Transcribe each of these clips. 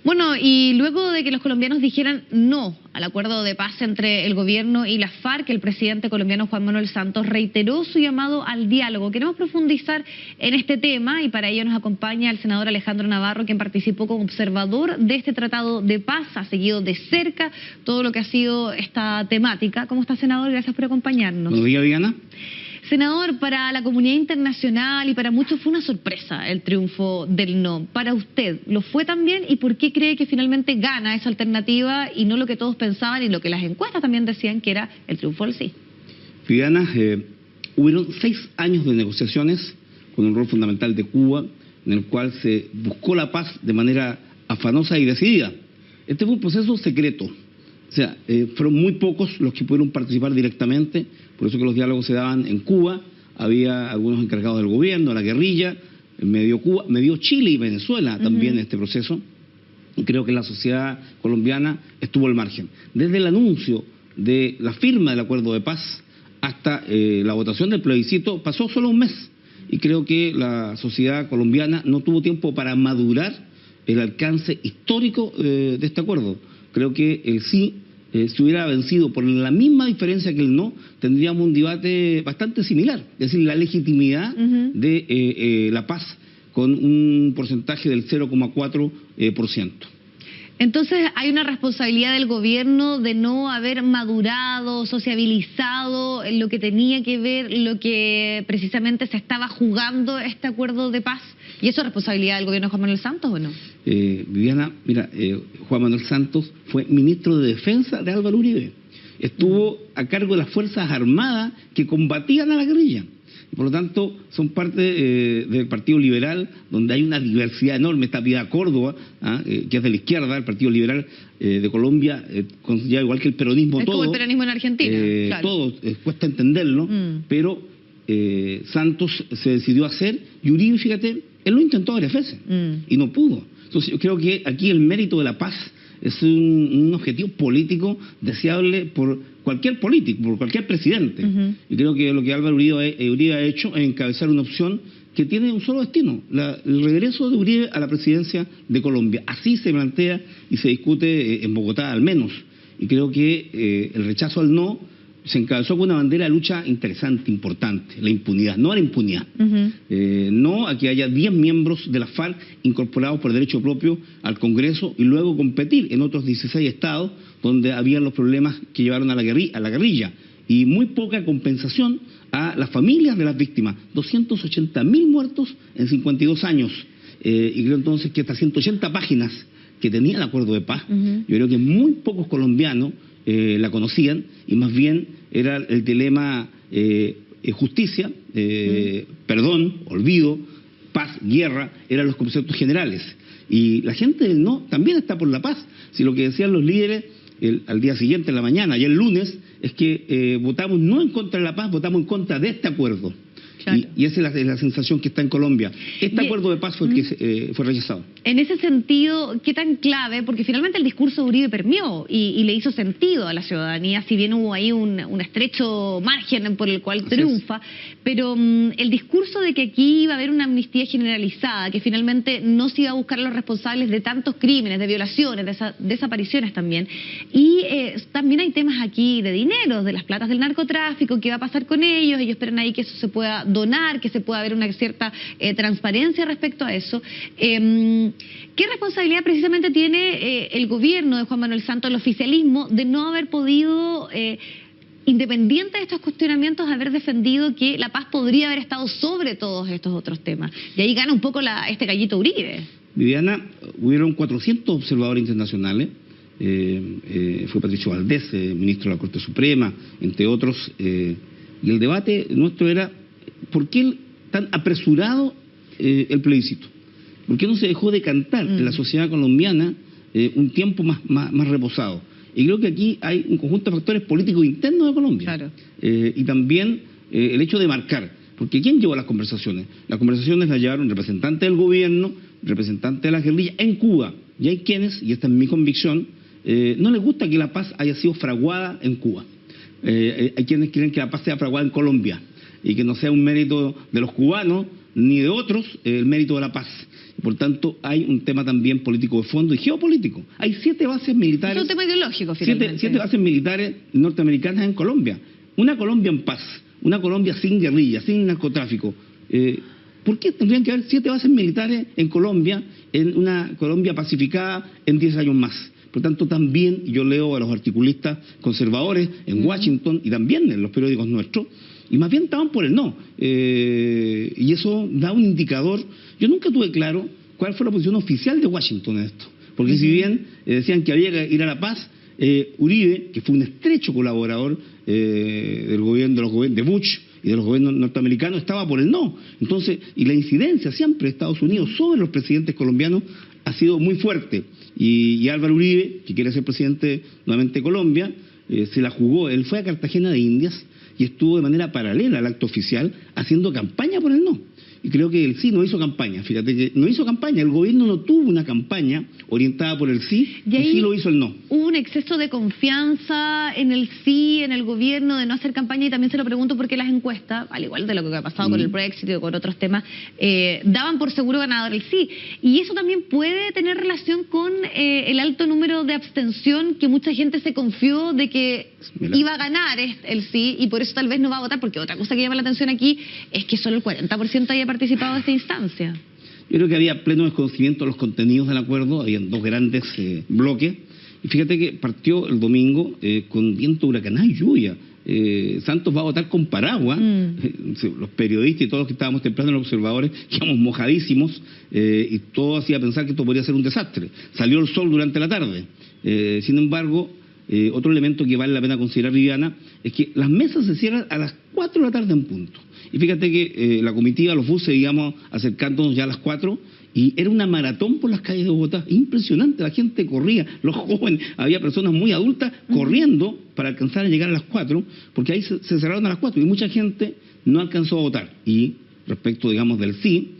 Bueno, y luego de que los colombianos dijeran no al acuerdo de paz entre el gobierno y las FARC, el presidente colombiano Juan Manuel Santos reiteró su llamado al diálogo. Queremos profundizar en este tema y para ello nos acompaña el senador Alejandro Navarro, quien participó como observador de este tratado de paz, ha seguido de cerca todo lo que ha sido esta temática. ¿Cómo está, senador? Gracias por acompañarnos. Buenos días, Viviana. Senador, para la comunidad internacional y para muchos fue una sorpresa el triunfo del no. Para usted, ¿lo fue también? ¿Y por qué cree que finalmente gana esa alternativa y no lo que todos pensaban y lo que las encuestas también decían que era el triunfo del sí? Viviana, hubieron 6 años de negociaciones con un rol fundamental de Cuba, en el cual se buscó la paz de manera afanosa y decidida. Este fue un proceso secreto. O sea, fueron muy pocos los que pudieron participar directamente, por eso que los diálogos se daban en Cuba, había algunos encargados del gobierno, la guerrilla, medio Cuba, medio Chile y Venezuela también en este proceso, y creo que la sociedad colombiana estuvo al margen. Desde el anuncio de la firma del acuerdo de paz hasta la votación del plebiscito pasó solo un mes, y creo que la sociedad colombiana no tuvo tiempo para madurar el alcance histórico de este acuerdo. Creo que el sí, si hubiera vencido por la misma diferencia que el no, tendríamos un debate bastante similar. Es decir, la legitimidad de la paz con un porcentaje del 0,4%. Entonces, ¿hay una responsabilidad del gobierno de no haber madurado, sociabilizado en lo que tenía que ver, lo que precisamente se estaba jugando este acuerdo de paz? ¿Y eso es responsabilidad del gobierno de Juan Manuel Santos o no? Viviana, mira, Juan Manuel Santos fue ministro de Defensa de Álvaro Uribe. Estuvo a cargo de las Fuerzas Armadas que combatían a la guerrilla. Y por lo tanto, son parte del Partido Liberal, donde hay una diversidad enorme. Está Piedad Córdoba, que es de la izquierda, el Partido Liberal de Colombia, ya igual que el peronismo, es todo. Como el peronismo en Argentina, claro. Todo, cuesta entenderlo, pero Santos se decidió a hacer, y Uribe, fíjate, él lo intentó varias veces, y no pudo. Entonces yo creo que aquí el mérito de la paz es un objetivo político deseable por cualquier político, por cualquier presidente. Y creo que lo que Álvaro Uribe ha hecho es encabezar una opción que tiene un solo destino, el regreso de Uribe a la presidencia de Colombia. Así se plantea y se discute en Bogotá al menos. Y creo que el rechazo al no se encabezó con una bandera de lucha interesante, importante, la impunidad, no a la impunidad, no a que haya 10 miembros de la FARC incorporados por derecho propio al Congreso y luego competir en otros 16 estados donde habían los problemas que llevaron a la guerrilla, y muy poca compensación a las familias de las víctimas, 280.000 muertos en 52 años, y creo entonces que estas 180 páginas que tenía el acuerdo de paz, yo creo que muy pocos colombianos la conocían, y más bien era el dilema justicia, perdón, olvido, paz, guerra, eran los conceptos generales. Y la gente del no también está por la paz. Si lo que decían los líderes al día siguiente, en la mañana, y el lunes, es que votamos no en contra de la paz, votamos en contra de este acuerdo. Claro. Y esa es la sensación que está en Colombia. Este acuerdo de paz fue el que fue rechazado. En ese sentido, ¿qué tan clave? Porque finalmente el discurso de Uribe permeó y le hizo sentido a la ciudadanía, si bien hubo ahí un estrecho margen por el cual triunfa, pero el discurso de que aquí iba a haber una amnistía generalizada, que finalmente no se iba a buscar a los responsables de tantos crímenes, de violaciones, de desapariciones también. Y también hay temas aquí de dinero, de las platas del narcotráfico, qué va a pasar con ellos esperan ahí que eso se pueda donar, que se pueda haber una cierta transparencia respecto a eso. ¿Qué responsabilidad precisamente tiene el gobierno de Juan Manuel Santos, el oficialismo, de no haber podido, independiente de estos cuestionamientos, haber defendido que la paz podría haber estado sobre todos estos otros temas? Y ahí gana un poco este gallito Uribe. Viviana, hubieron 400 observadores internacionales, fue Patricio Valdés, ministro de la Corte Suprema, entre otros, y el debate nuestro era: ¿por qué tan apresurado el plebiscito? ¿Por qué no se dejó decantar en la sociedad colombiana un tiempo más reposado? Y creo que aquí hay un conjunto de factores políticos internos de Colombia. Claro. Y también el hecho de marcar. Porque ¿quién llevó las conversaciones? Las conversaciones las llevaron representantes del gobierno, representantes de la guerrilla en Cuba. Y hay quienes, y esta es mi convicción, no les gusta que la paz haya sido fraguada en Cuba. Hay quienes quieren que la paz sea fraguada en Colombia y que no sea un mérito de los cubanos ni de otros el mérito de la paz. Por tanto, hay un tema también político de fondo y geopolítico. Hay 7 bases militares. Es un tema ideológico, finalmente. 7 bases militares norteamericanas en Colombia. Una Colombia en paz, una Colombia sin guerrilla, sin narcotráfico. ¿Por qué tendrían que haber 7 bases militares en Colombia, en una Colombia pacificada en 10 años más? Por tanto, también yo leo a los articulistas conservadores en Washington y también en los periódicos nuestros, y más bien estaban por el no. Y eso da un indicador. Yo nunca tuve claro cuál fue la posición oficial de Washington en esto. Porque si bien decían que había que ir a la paz, Uribe, que fue un estrecho colaborador del gobierno de Bush y de los gobiernos norteamericanos, estaba por el no. Entonces, y la incidencia siempre de Estados Unidos sobre los presidentes colombianos ha sido muy fuerte. Y Álvaro Uribe, que quiere ser presidente nuevamente de Colombia, se la jugó. Él fue a Cartagena de Indias y estuvo de manera paralela al acto oficial haciendo campaña por el no. Y creo que el sí no hizo campaña. Fíjate que no hizo campaña. El gobierno no tuvo una campaña orientada por el sí, y sí lo hizo el no. Hubo un exceso de confianza en el sí, en el gobierno, de no hacer campaña, y también se lo pregunto porque las encuestas, al igual de lo que ha pasado con el Brexit o con otros temas, daban por seguro ganador el sí. Y eso también puede tener relación con el alto número de abstención, que mucha gente se confió de que iba a ganar el sí, y por eso tal vez no va a votar, porque otra cosa que llama la atención aquí es que solo el 40% haya participado de esta instancia. Yo creo que había pleno desconocimiento de los contenidos del acuerdo, habían 2 grandes bloques, y fíjate que partió el domingo con viento huracanado y lluvia. Santos va a votar con paraguas. Los periodistas y todos los que estábamos temprano, los observadores, quedamos mojadísimos, y todo hacía pensar que esto podría ser un desastre. Salió el sol durante la tarde. Sin embargo, otro elemento que vale la pena considerar, Viviana, es que las mesas se cierran a las 4 de la tarde en punto. Y fíjate que la comitiva, los buses, íbamos acercándonos ya a las 4, y era una maratón por las calles de Bogotá. Impresionante, la gente corría, los jóvenes, había personas muy adultas corriendo para alcanzar a llegar a las 4, porque ahí se cerraron a las 4 y mucha gente no alcanzó a votar. Y respecto, digamos, del sí,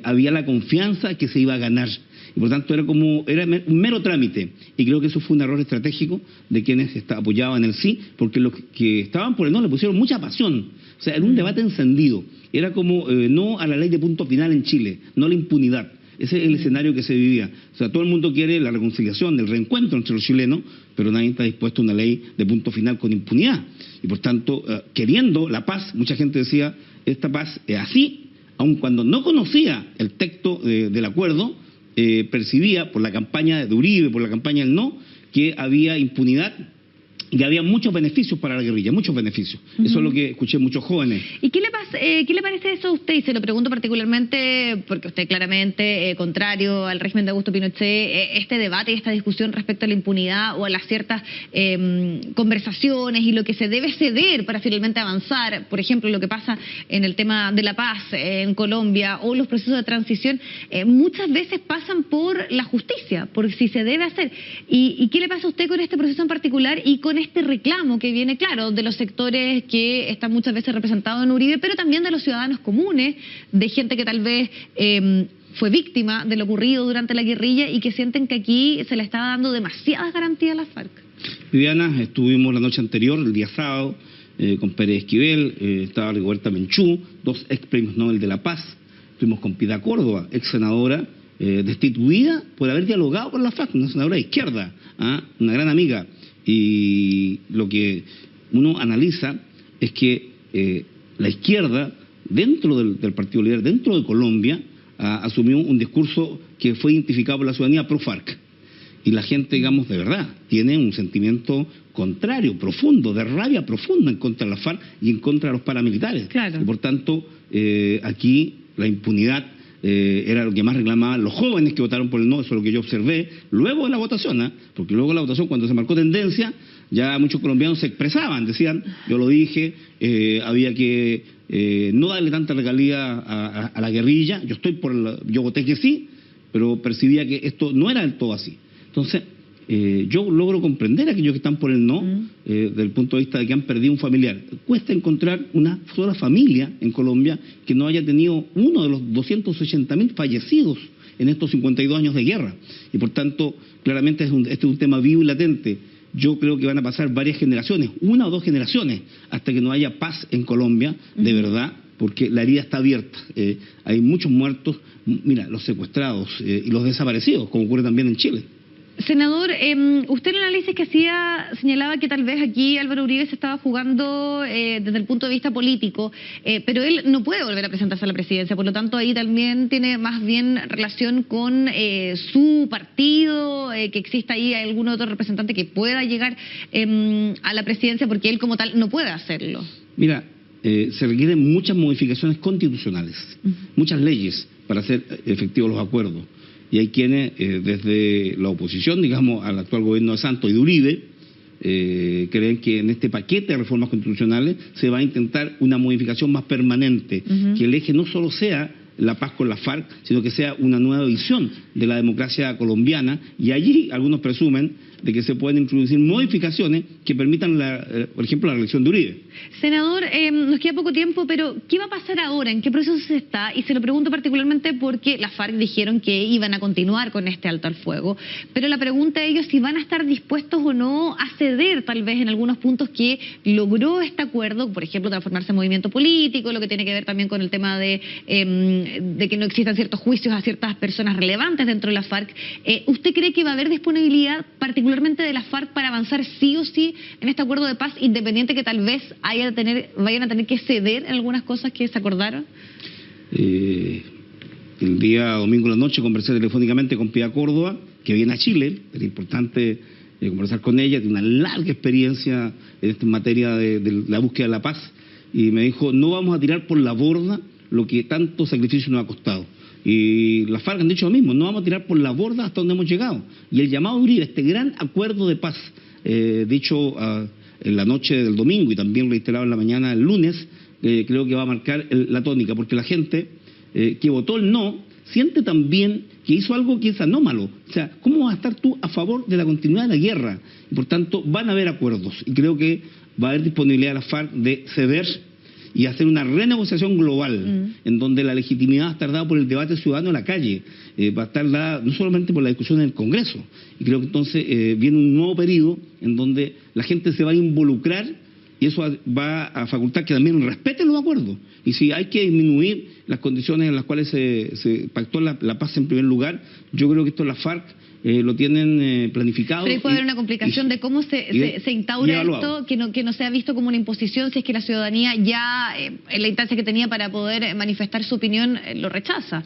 había la confianza que se iba a ganar. Y por tanto era un mero trámite, y creo que eso fue un error estratégico de quienes apoyaban el sí, porque los que estaban por el no le pusieron mucha pasión. O sea, era un debate encendido, era como no a la ley de punto final en Chile, no a la impunidad. Ese es el escenario que se vivía. O sea, todo el mundo quiere la reconciliación, el reencuentro entre los chilenos, pero nadie está dispuesto a una ley de punto final con impunidad. Y por tanto, queriendo la paz, mucha gente decía, esta paz es así, aun cuando no conocía el texto del acuerdo, percibía por la campaña de Uribe, por la campaña del no, que había impunidad y que había muchos beneficios para la guerrilla, muchos beneficios. Eso es lo que escuché muchos jóvenes. ¿Y qué le parece eso a usted? Y se lo pregunto particularmente porque usted claramente, contrario al régimen de Augusto Pinochet, este debate y esta discusión respecto a la impunidad o a las ciertas conversaciones y lo que se debe ceder para finalmente avanzar, por ejemplo, lo que pasa en el tema de la paz en Colombia o los procesos de transición, muchas veces pasan por la justicia, por si se debe hacer. ¿Y qué le pasa a usted con este proceso en particular y con este reclamo que viene, claro, de los sectores que están muchas veces representados en Uribe, pero también de los ciudadanos comunes, de gente que tal vez fue víctima de lo ocurrido durante la guerrilla y que sienten que aquí se le está dando demasiadas garantías a la FARC? Viviana, estuvimos la noche anterior, el día sábado, con Pérez Esquivel, estaba Rigoberta Menchú, 2 ex premios Nobel de la Paz, estuvimos con Piedad Córdoba, ex senadora, destituida por haber dialogado con la FARC, una senadora de izquierda, una gran amiga. Y lo que uno analiza es que la izquierda, dentro del Partido Liberal, dentro de Colombia, asumió un discurso que fue identificado por la ciudadanía pro-FARC. Y la gente, digamos, de verdad, tiene un sentimiento contrario, profundo, de rabia profunda en contra de la FARC y en contra de los paramilitares. Claro. Y por tanto, aquí la impunidad era lo que más reclamaban los jóvenes que votaron por el no, eso es lo que yo observé luego de la votación, porque luego de la votación, cuando se marcó tendencia, ya muchos colombianos se expresaban, decían, yo lo dije, había que no darle tanta regalía a la guerrilla, yo voté que sí, pero percibía que esto no era del todo así. Entonces, yo logro comprender a aquellos que están por el no, desde el punto de vista de que han perdido un familiar. Cuesta encontrar una sola familia en Colombia que no haya tenido uno de los 280.000 fallecidos en estos 52 años de guerra. Y por tanto, claramente este es un tema vivo y latente. Yo creo que van a pasar varias generaciones, 1 o 2 generaciones, hasta que no haya paz en Colombia, de verdad, porque la herida está abierta. Hay muchos muertos, mira, los secuestrados y los desaparecidos, como ocurre también en Chile. Senador, usted en el análisis que hacía señalaba que tal vez aquí Álvaro Uribe se estaba jugando desde el punto de vista político, pero él no puede volver a presentarse a la presidencia, por lo tanto ahí también tiene más bien relación con su partido, que exista ahí algún otro representante que pueda llegar a la presidencia, porque él como tal no puede hacerlo. Mira, se requieren muchas modificaciones constitucionales, muchas leyes para hacer efectivos los acuerdos. Y hay quienes, desde la oposición, digamos, al actual gobierno de Santos y de Uribe, creen que en este paquete de reformas constitucionales se va a intentar una modificación más permanente, que el eje no solo sea la paz con la FARC, sino que sea una nueva visión de la democracia colombiana, y allí algunos presumen de que se pueden introducir modificaciones que permitan, por ejemplo, la reelección de Uribe. Senador, nos queda poco tiempo, pero ¿qué va a pasar ahora? ¿En qué proceso se está? Y se lo pregunto particularmente porque las FARC dijeron que iban a continuar con este alto al fuego, pero la pregunta a ellos si van a estar dispuestos o no a ceder tal vez en algunos puntos que logró este acuerdo, por ejemplo, transformarse en movimiento político, lo que tiene que ver también con el tema de que no existan ciertos juicios a ciertas personas relevantes dentro de la FARC. ¿Usted cree que va a haber disponibilidad particularmente de la FARC para avanzar sí o sí en este acuerdo de paz, independiente que tal vez vayan a tener que ceder en algunas cosas que se acordaron? El día domingo en la noche conversé telefónicamente con Pía Córdoba, que viene a Chile. Era importante conversar con ella, tiene una larga experiencia en materia de la búsqueda de la paz, y me dijo, no vamos a tirar por la borda lo que tanto sacrificio nos ha costado. Y las FARC han dicho lo mismo, no vamos a tirar por la borda hasta donde hemos llegado. Y el llamado de Uribe, este gran acuerdo de paz, dicho en la noche del domingo y también reiterado en la mañana del lunes, creo que va a marcar la tónica, porque la gente que votó el no siente también que hizo algo que es anómalo. O sea, ¿cómo vas a estar tú a favor de la continuidad de la guerra? Y por tanto, van a haber acuerdos. Y creo que va a haber disponibilidad de la FARC de ceder y hacer una renegociación global, en donde la legitimidad va a estar dada por el debate ciudadano en la calle, va a estar dada no solamente por la discusión en el Congreso. Y creo que entonces viene un nuevo periodo en donde la gente se va a involucrar, y eso va a facultar que también respeten los acuerdos. Y si hay que disminuir las condiciones en las cuales se pactó la paz en primer lugar, yo creo que esto la FARC lo tienen planificado. Pero ahí puede haber una complicación de cómo se instaura esto, que no sea visto como una imposición, si es que la ciudadanía ya, en la instancia que tenía para poder manifestar su opinión, lo rechaza.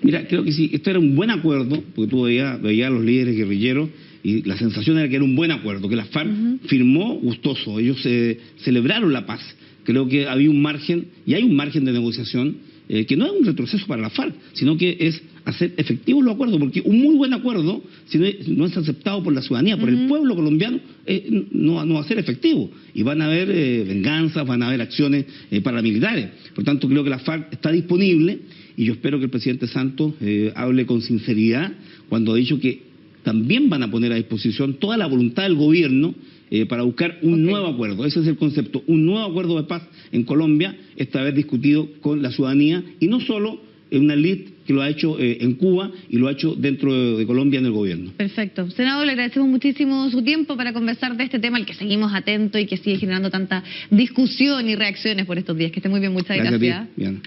Mira, creo que sí, esto era un buen acuerdo, porque tú veías a los líderes guerrilleros, y la sensación era que era un buen acuerdo, que la FARC firmó gustoso, ellos celebraron la paz. Creo que había un margen, y hay un margen de negociación, que no es un retroceso para la FARC, sino que es hacer efectivos los acuerdos, porque un muy buen acuerdo, si no es aceptado por la ciudadanía, por el pueblo colombiano, no va a ser efectivo, y van a haber venganzas, van a haber acciones paramilitares. Por tanto, creo que la FARC está disponible, y yo espero que el presidente Santos hable con sinceridad cuando ha dicho que también van a poner a disposición toda la voluntad del gobierno para buscar un nuevo acuerdo. Ese es el concepto, un nuevo acuerdo de paz en Colombia, esta vez discutido con la ciudadanía, y no solo en una elite que lo ha hecho en Cuba y lo ha hecho dentro de Colombia en el gobierno. Perfecto. Senador, le agradecemos muchísimo su tiempo para conversar de este tema, al que seguimos atentos y que sigue generando tanta discusión y reacciones por estos días. Que esté muy bien, muchas gracias. Gracias a ti, Diana.